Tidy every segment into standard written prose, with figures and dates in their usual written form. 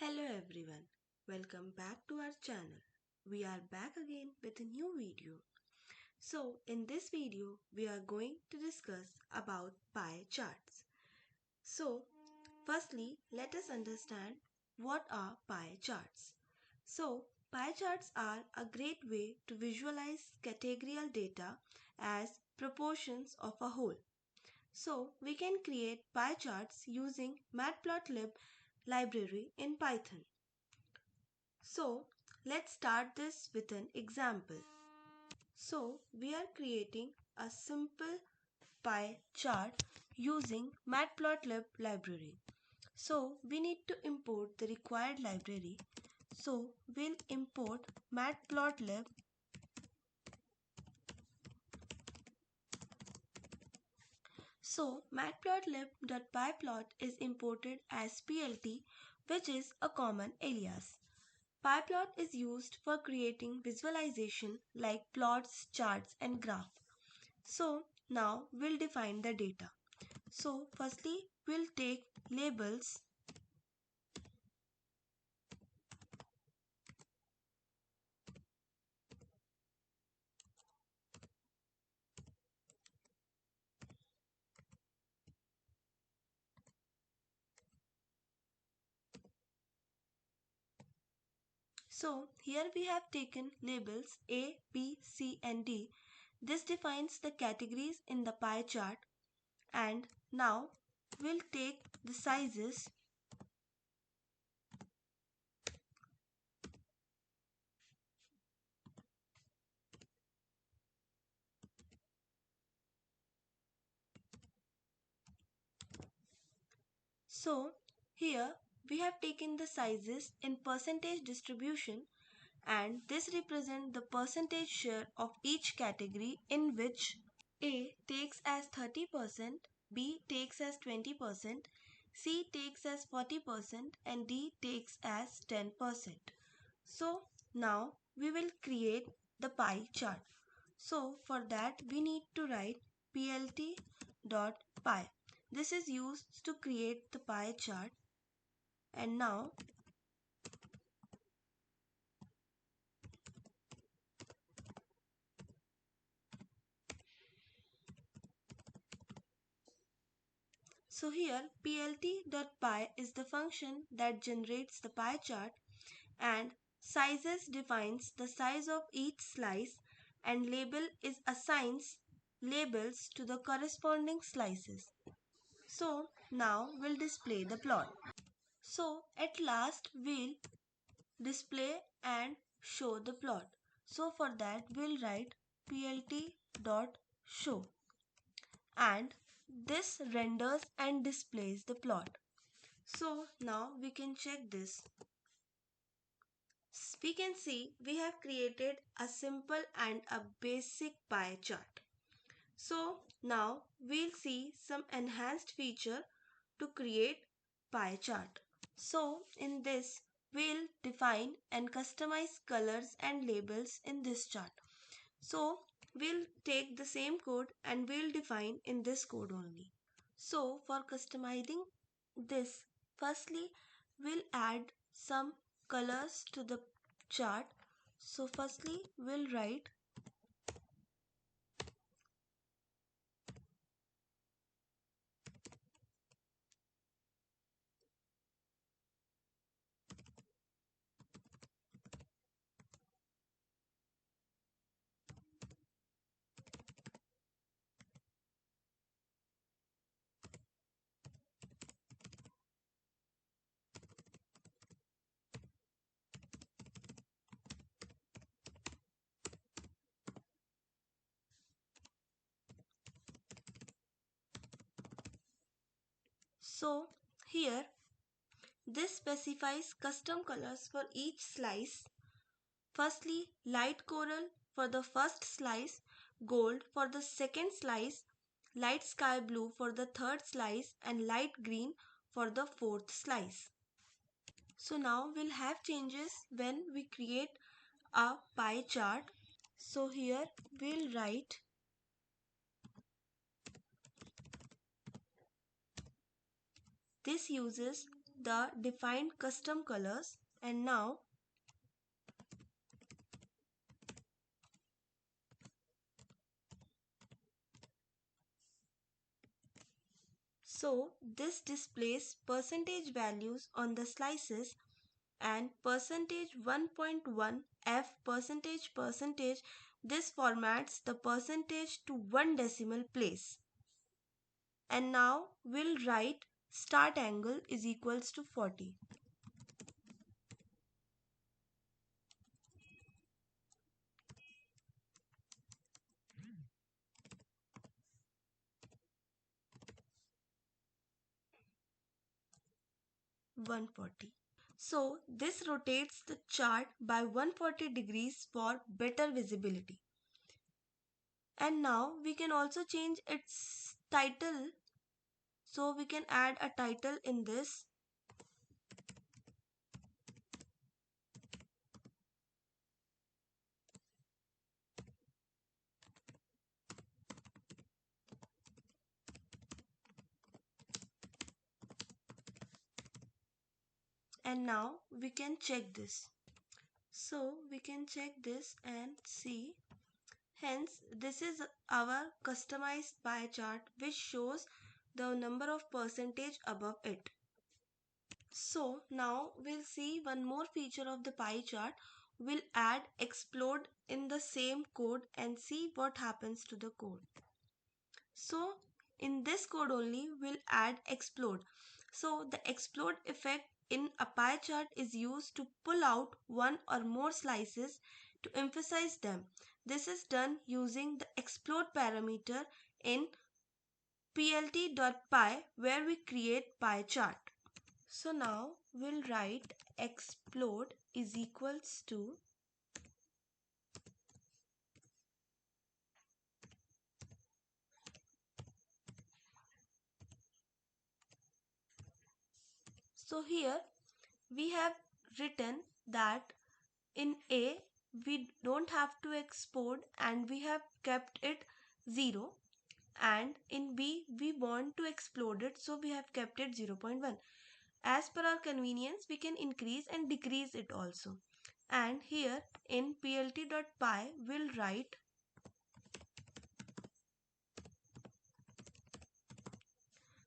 Hello everyone, welcome back to our channel. We are back again with a new video. So in this video we are going to discuss about pie charts. So firstly let us understand what are pie charts. So pie charts are a great way to visualize categorical data as proportions of a whole. So we can create pie charts using matplotlib library in Python. So let's start this with an example. So we are creating a simple pie chart using matplotlib library. So we need to import the required library. So we'll import matplotlib. So matplotlib.pyplot is imported as PLT, which is a common alias. PyPlot is used for creating visualization like plots, charts and graph. So now we'll define the data. So firstly we'll take labels. So here we have taken labels A, B, C and D. This defines the categories in the pie chart, and now we'll take the sizes. So here we have taken the sizes in percentage distribution, and this represents the percentage share of each category, in which A takes as 30%, B takes as 20%, C takes as 40% and D takes as 10%. So now we will create the pie chart. So for that we need to write plt.pie. This is used to create the pie chart, and now so here plt.py is the function that generates the pie chart, and sizes defines the size of each slice, and label is assigns labels to the corresponding slices. So now we'll display the plot. So at last we'll display and show the plot. So for that we'll write plt.show, and this renders and displays the plot. So now we can check this. We can see we have created a simple and a basic pie chart. So now we'll see some enhanced feature to create pie chart. So in this we'll define and customize colors and labels in this chart. So we'll take the same code and we'll define in this code only. So for customizing this, firstly we'll add some colors to the chart. So firstly we'll write so here this specifies custom colors for each slice. Firstly, light coral for the first slice, gold for the second slice, light sky blue for the third slice and light green for the fourth slice. So now we'll have changes when we create a pie chart. So here we'll write this uses the defined custom colors, and now this displays percentage values on the slices and percentage 1.1 f percentage. This formats the percentage to one decimal place. And now we'll write start angle is equals to 40. One 40. So this rotates the chart by 140 degrees for better visibility. And now we can also change its title. So we can add a title in this. And now we can check this. So we can check this and see. Hence, this is our customized pie chart which shows the number of percentage above it. So now we'll see one more feature of the pie chart. We'll add explode in the same code and see what happens to the code. So in this code only we'll add explode. So the explode effect in a pie chart is used to pull out one or more slices to emphasize them. This is done using the explode parameter in plt.py where we create pie chart. So now we'll write explode is equals to so here we have written that in A we don't have to explode and we have kept it 0, and in B we want to explode it, so we have kept it 0.1. As per our convenience we can increase and decrease it also. And here in plt.py we'll write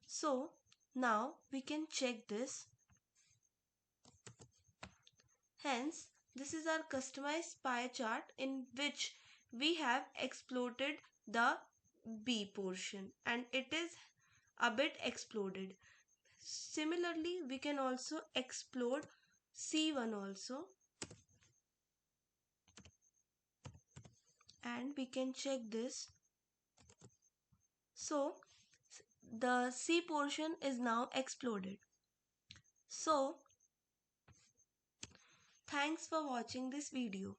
so now we can check this. Hence this is our customized pie chart in which we have exploded the B portion and it is a bit exploded. Similarly we can also explode C1 also, and we can check this. So the C portion is now exploded. So thanks for watching this video.